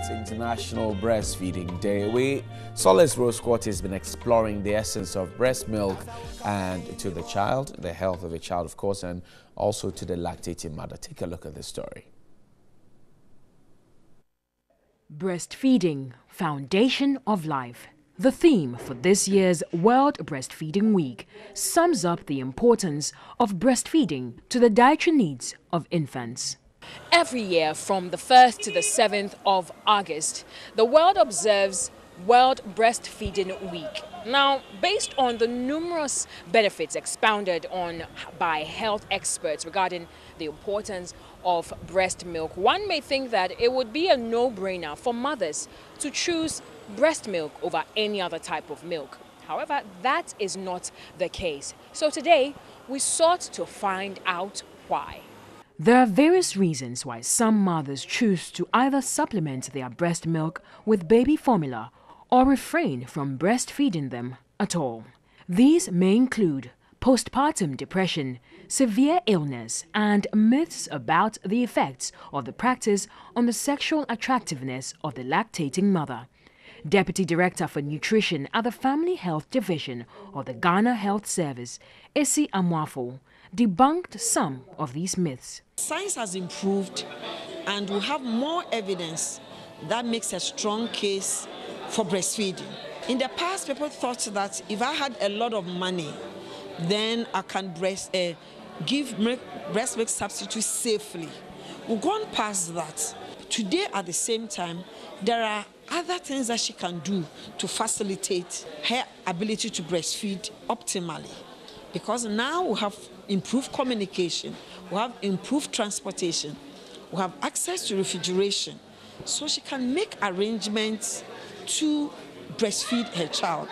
It's International Breastfeeding Day. Solace Rose Quarter has been exploring the essence of breast milk and to the child, the health of the child, of course, and also to the lactating mother. Take a look at this story. Breastfeeding, Foundation of Life. The theme for this year's World Breastfeeding Week sums up the importance of breastfeeding to the dietary needs of infants. Every year from the 1st to the 7th of August, the world observes World Breastfeeding Week. Now, based on the numerous benefits expounded on by health experts regarding the importance of breast milk, one may think that it would be a no-brainer for mothers to choose breast milk over any other type of milk. However, that is not the case. So today, we sought to find out why. There are various reasons why some mothers choose to either supplement their breast milk with baby formula or refrain from breastfeeding them at all. These may include postpartum depression, severe illness, and myths about the effects of the practice on the sexual attractiveness of the lactating mother. Deputy Director for Nutrition at the Family Health Division of the Ghana Health Service, Esi Amwafo, debunked some of these myths. Science has improved and we have more evidence that makes a strong case for breastfeeding. In the past, people thought that if I had a lot of money, then I can give breast milk substitute safely. We've gone past that. Today, at the same time, there are other things that she can do to facilitate her ability to breastfeed optimally. Because now we have improved communication, we have improved transportation, we have access to refrigeration, so she can make arrangements to breastfeed her child.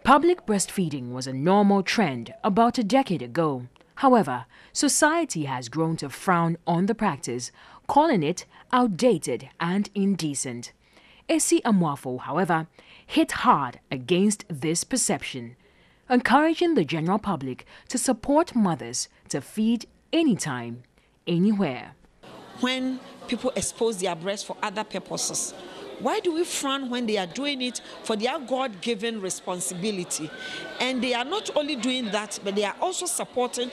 Public breastfeeding was a normal trend about a decade ago. However, society has grown to frown on the practice, calling it outdated and indecent. Esi Amwafo, however, hit hard against this perception, encouraging the general public to support mothers to feed anytime, anywhere. When people expose their breasts for other purposes, why do we frown when they are doing it for their God-given responsibility? And they are not only doing that, but they are also supporting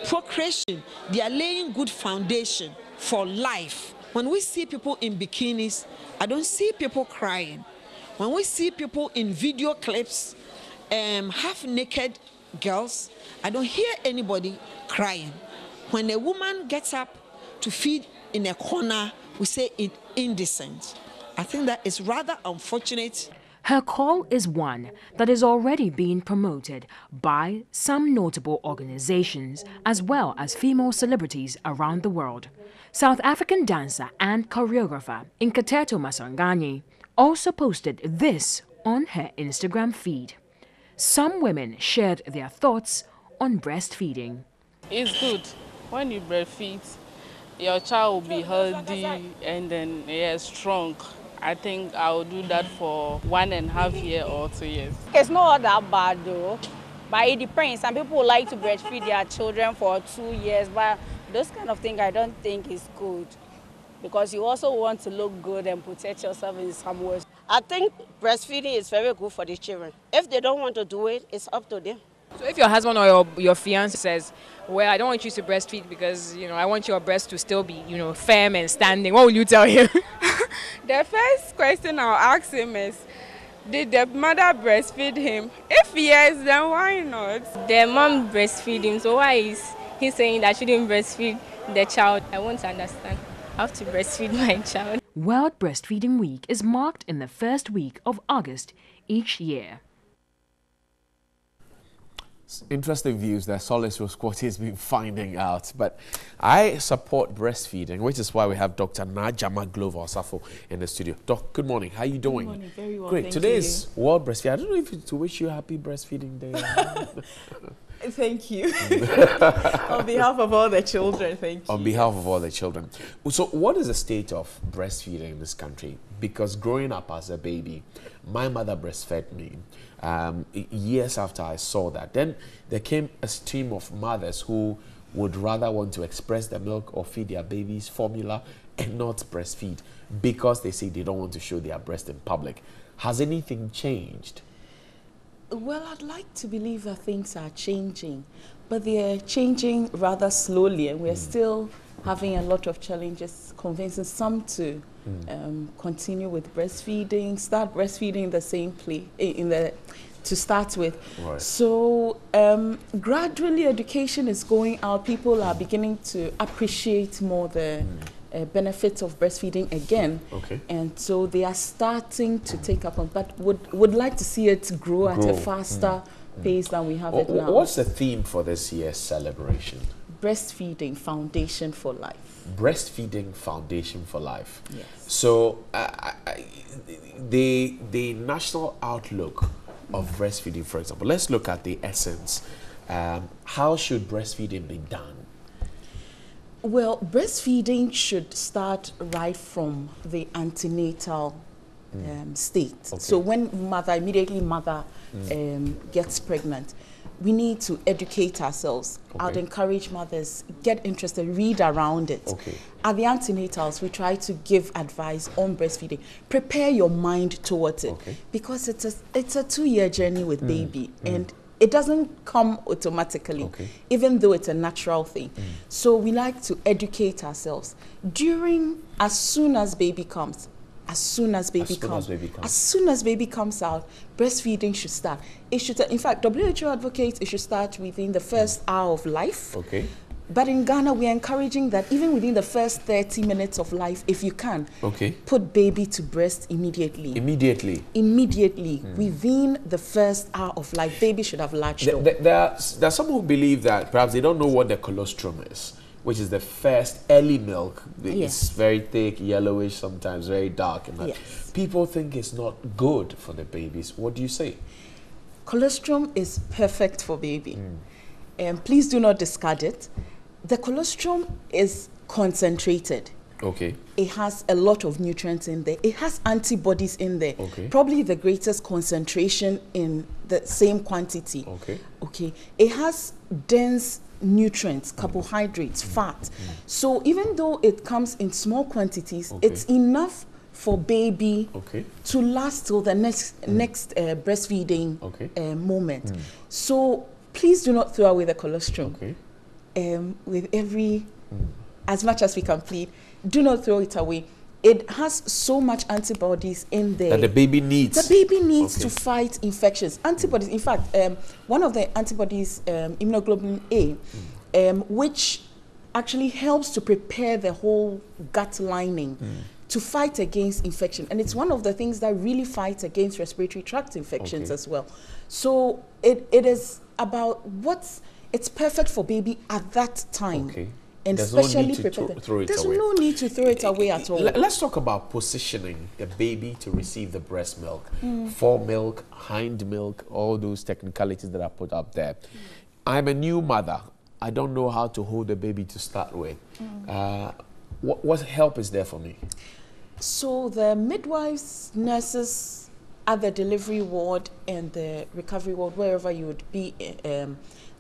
procreation. They are laying good foundation for life. When we see people in bikinis, I don't see people crying. When we see people in video clips, half-naked girls, I don't hear anybody crying. When a woman gets up to feed in a corner, we say it's indecent. I think that is rather unfortunate. Her call is one that is already being promoted by some notable organizations as well as female celebrities around the world. South African dancer and choreographer Inkateto Masangani also posted this on her Instagram feed. Some women shared their thoughts on breastfeeding. It's good. When you breastfeed, your child will be healthy and then strong. I think I will do that for 1.5 years or 2 years. It's not that bad though, but it depends. Some people like to breastfeed their children for 2 years, but those kind of things I don't think is good because you also want to look good and protect yourself in some ways. I think breastfeeding is very good for the children. If they don't want to do it, it's up to them. So if your husband or your fiancé says, well, I don't want you to breastfeed because, I want your breast to still be, firm and standing, what will you tell him? The first question I'll ask him is, did the mother breastfeed him? If yes, then why not? The mom breastfeed him, so why is he saying that I shouldn't breastfeed the child? I won't understand. I have to breastfeed my child. World Breastfeeding Week is marked in the first week of August each year. Interesting views that Solace Rose Quarter has been finding out. But I support breastfeeding, which is why we have Dr. Najama Glover Osafo in the studio. Doc, good morning. How are you doing? Good morning. Very well. Great. Thank Today you. is World Breastfeeding. I don't know if to wish you a happy breastfeeding day. Thank you. On behalf of all the children, thank you. On behalf of all the children. So what is the state of breastfeeding in this country? Because growing up as a baby, my mother breastfed me. Years after I saw that, then there came a stream of mothers who would rather want to express the milk or feed their babies formula cannot breastfeed because they say they don't want to show their breast in public. Has anything changed? Well, I'd like to believe that things are changing, but they're changing rather slowly, and we're still having a lot of challenges convincing some to continue with breastfeeding, start breastfeeding in the same place, to start with. Right. So gradually education is going out. People are beginning to appreciate more the benefits of breastfeeding again. Okay. And so they are starting to take up on, but would like to see it grow at a faster pace than we have it now. What's the theme for this year's celebration? Breastfeeding, Foundation for Life. Breastfeeding, Foundation for Life. Yes. So the national outlook of breastfeeding, for example, let's look at the essence. How should breastfeeding be done? Well, breastfeeding should start right from the antenatal state. Okay. So when immediately mother gets pregnant, we need to educate ourselves. Okay. I'd encourage mothers, get interested, read around it. Okay. At the antenatals, we try to give advice on breastfeeding. Prepare your mind towards it, because it's a 2-year journey with baby, and it doesn't come automatically, even though it's a natural thing. So we like to educate ourselves as soon as baby comes. As soon as baby comes out, breastfeeding should start. It should, in fact, WHO advocates it should start within the first hour of life. Okay. But in Ghana, we are encouraging that even within the first 30 minutes of life, if you can, put baby to breast immediately. Immediately, within the first hour of life, baby should have latched on. There are some who believe that perhaps they don't know what the colostrum is, which is the first early milk. It's very thick, yellowish, sometimes very dark. And people think it's not good for the babies. What do you say? Colostrum is perfect for baby. Please do not discard it. The colostrum is concentrated. Okay. It has a lot of nutrients in there. It has antibodies in there. Okay. Probably the greatest concentration in the same quantity. Okay. Okay. It has dense nutrients, carbohydrates, fat. So even though it comes in small quantities, it's enough for baby to last till the next breastfeeding moment. So please do not throw away the colostrum. With every, as much as we can plead, do not throw it away. It has so much antibodies in there that the baby needs. The baby needs to fight infections. Antibodies, in fact, one of the antibodies, immunoglobulin A, which actually helps to prepare the whole gut lining to fight against infection. And it's one of the things that really fights against respiratory tract infections as well. So it is about it's perfect for baby at that time. And there's especially no need to throw it There's away. no need to throw it away at all. Let's talk about positioning the baby to receive the breast milk. Fore milk, hind milk, all those technicalities that are put up there. I'm a new mother. I don't know how to hold the baby to start with. What help is there for me? So the midwives, nurses at the delivery ward and the recovery ward, wherever you would be,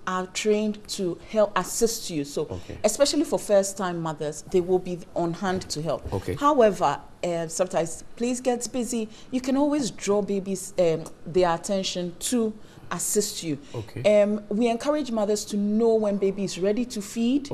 are trained to help assist you. So especially for first-time mothers, they will be on hand to help. However, sometimes place gets busy. You can always draw babies their attention to assist you. We encourage mothers to know when baby is ready to feed.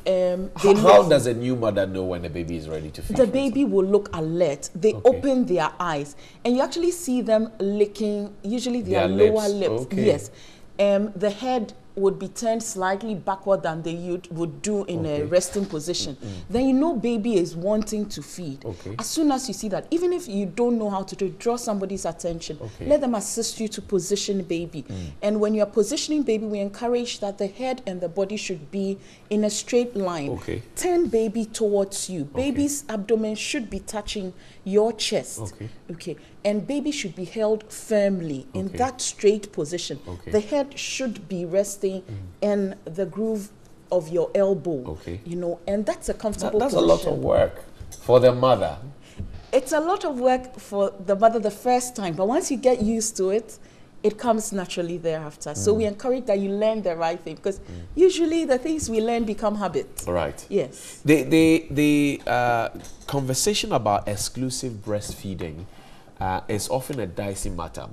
How does a new mother know when the baby is ready to feed? The baby will look alert. They open their eyes, and you actually see them licking, usually their lower lips. Yes. The head would be turned slightly backward than they would do in a resting position. Then you know baby is wanting to feed. As soon as you see that, even if you don't know how to do it, draw somebody's attention. Let them assist you to position baby. And when you're positioning baby, we encourage that the head and the body should be in a straight line. Turn baby towards you. Baby's abdomen should be touching your chest. And baby should be held firmly in that straight position. The head should be resting in the groove of your elbow. You know, and that's a comfortable That's position. a lot of work for the mother. It's a lot of work for the mother the first time, but once you get used to it, it comes naturally thereafter. So we encourage that you learn the right thing, because usually the things we learn become habits. Right. Yes. The conversation about exclusive breastfeeding is often a dicey matter.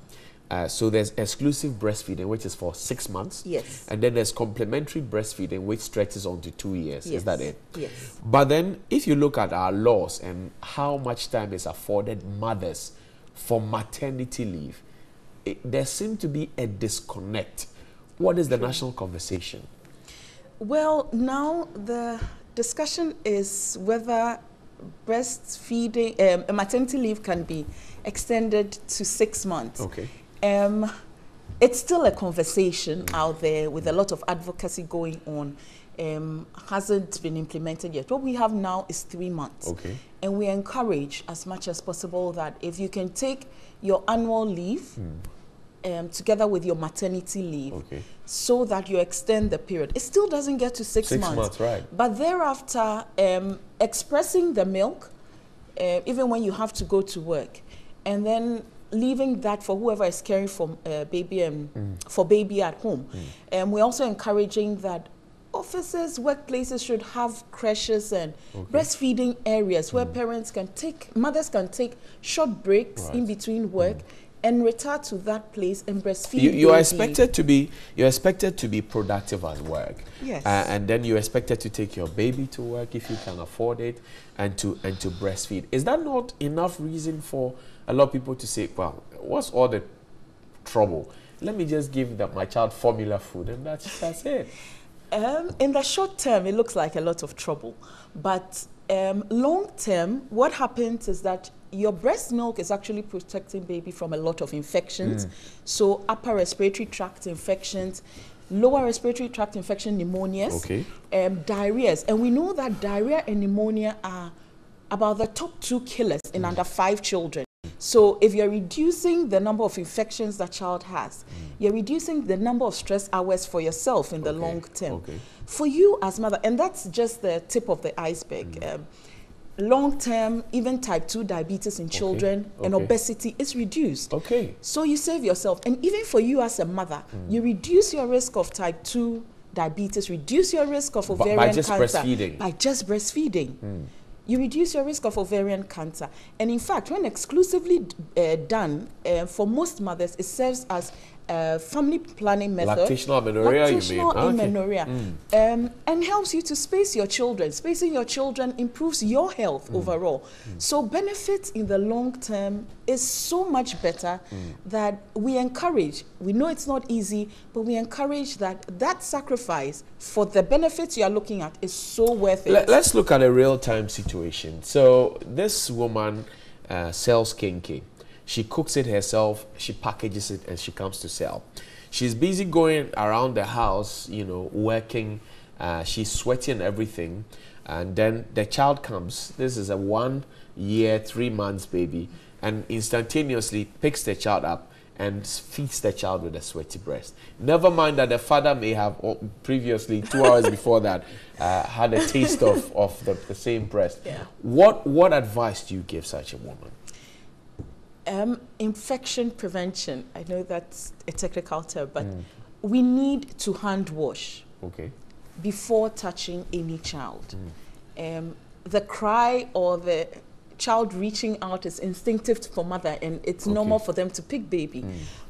So there's exclusive breastfeeding, which is for 6 months. Yes. And then there's complementary breastfeeding, which stretches on to 2 years. Yes. Is that it? Yes. But then if you look at our laws and how much time is afforded mothers for maternity leave, there seems to be a disconnect. What is the national conversation? Well, now the discussion is whether breastfeeding, maternity leave can be extended to 6 months. Okay. It's still a conversation out there with a lot of advocacy going on. Hasn't been implemented yet. What we have now is 3 months. Okay. And we encourage as much as possible that if you can take your annual leave together with your maternity leave, okay, so that you extend the period. It still doesn't get to 6 months. 6 months, right. But thereafter, expressing the milk, even when you have to go to work, and then leaving that for whoever is caring for baby for baby at home. We're also encouraging that offices, workplaces should have creches and breastfeeding areas where mothers can take short breaks in between work and return to that place and breastfeed. You are expected to be productive at work. Yes. And then you're expected to take your baby to work if you can afford it, and to breastfeed. Is that not enough reason for a lot of people to say, well, what's all the trouble? Let me just give my child formula food, and that's it. In the short term, it looks like a lot of trouble. But long term, what happens is that your breast milk is actually protecting baby from a lot of infections. So upper respiratory tract infections, lower respiratory tract infection, pneumonias, diarrheas. And we know that diarrhea and pneumonia are about the top 2 killers in under 5 children. So if you're reducing the number of infections that child has, you're reducing the number of stress hours for yourself in the long term. For you as mother, and that's just the tip of the iceberg. Long term, even type 2 diabetes in children and obesity is reduced. So you save yourself. And even for you as a mother, you reduce your risk of type 2 diabetes, reduce your risk of ovarian cancer. By just breastfeeding. You reduce your risk of ovarian cancer. And in fact, when exclusively done, for most mothers, it serves as a family planning method. Lactational amenorrhea, Lactational amenorrhea. And helps you to space your children. Spacing your children improves your health overall. So benefits in the long term is so much better that we encourage. We know it's not easy, but we encourage that sacrifice for the benefits you are looking at is so worth it. Let's look at a real-time situation. So this woman sells kinky. She cooks it herself, she packages it, and she comes to sell. She's busy going around the house, working. She's sweating and everything. And then the child comes. This is a 1 year, 3 months baby. And instantaneously picks the child up and feeds the child with a sweaty breast. Never mind that the father may have previously, 2 hours before that, had a taste of the same breast. What advice do you give such a woman? Infection prevention. I know that's a technical term, but we need to hand wash before touching any child. The cry or the child reaching out is instinctive for mother, and it's normal for them to pick baby.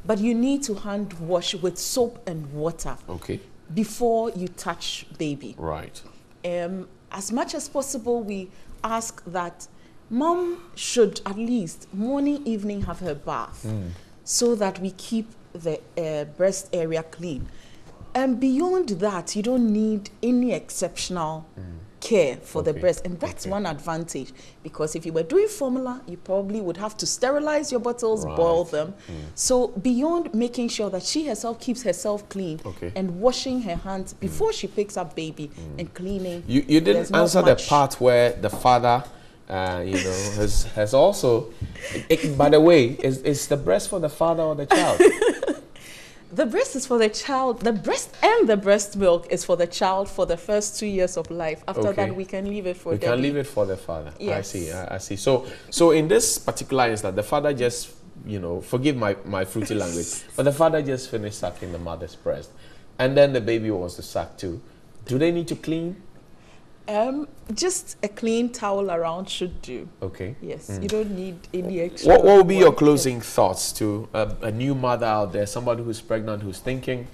But you need to hand wash with soap and water before you touch baby. Right. As much as possible, we ask that mom should at least morning, evening have her bath so that we keep the breast area clean. And beyond that, you don't need any exceptional care for the breast. And that's one advantage, because if you were doing formula, you probably would have to sterilize your bottles, boil them. So beyond making sure that she herself keeps herself clean and washing her hands before she picks up baby and cleaning. You didn't answer the part where the father has also, by the way, is the breast for the father or the child? The breast is for the child. The breast and the breast milk is for the child for the first 2 years of life. After that, we can leave it for the father. Yes. I see. So in this particular instance, the father just forgive my fruity language, but the father just finished sucking the mother's breast, and then the baby wants to suck too. Do they need to clean? Just a clean towel around should do. Okay. Yes, you don't need any extra. What will be your closing thoughts to a new mother out there, somebody who's pregnant, who's thinking,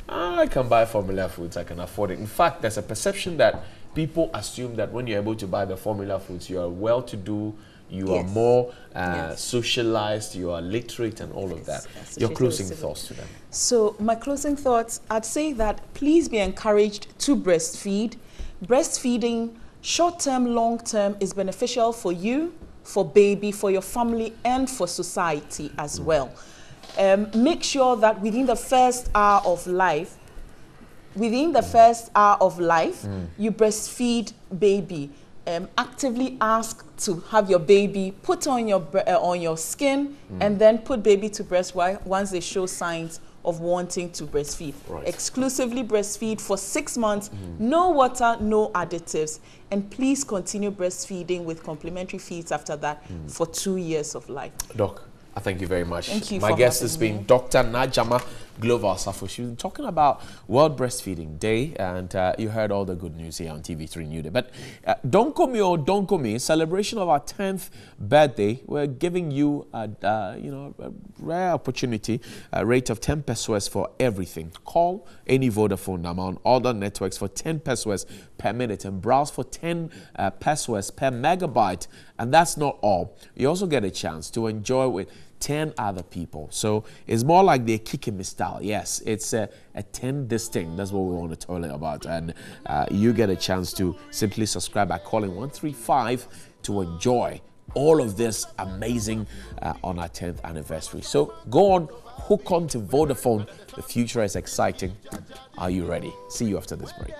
I can buy formula foods, I can afford it. In fact, there's a perception that people assume that when you're able to buy the formula foods, you are well-to-do, you are more socialized, you are literate and all of that. Your closing thoughts to them. So my closing thoughts, I'd say that please be encouraged to breastfeed. Breastfeeding, short-term, long-term, is beneficial for you, for baby, for your family, and for society as well. Make sure that within the first hour of life, you breastfeed baby. Actively ask to have your baby put on your skin, and then put baby to breast once they show signs of wanting to breastfeed. Right. Exclusively breastfeed for 6 months, no water, no additives, and please continue breastfeeding with complementary feeds after that for 2 years of life. Doc, I thank you very much. Thank you. My guest has been Dr. Najama Glover Safo. She's been talking about World Breastfeeding Day, and you heard all the good news here on TV3 New Day. But don't call me, celebration of our 10th birthday. We're giving you a rare opportunity, a rate of 10 pesos for everything. Call any Vodafone number on other networks for 10 pesos per minute and browse for 10 pesos per megabyte. And that's not all. You also get a chance to enjoy with 10 other people. So it's more like they're kicking me style. Yes, it's a 10 distinct. That's what we want to tell you about. And you get a chance to simply subscribe by calling 135 to enjoy all of this amazing on our 10th anniversary. So go on, hook on to Vodafone. The future is exciting. Are you ready? See you after this break.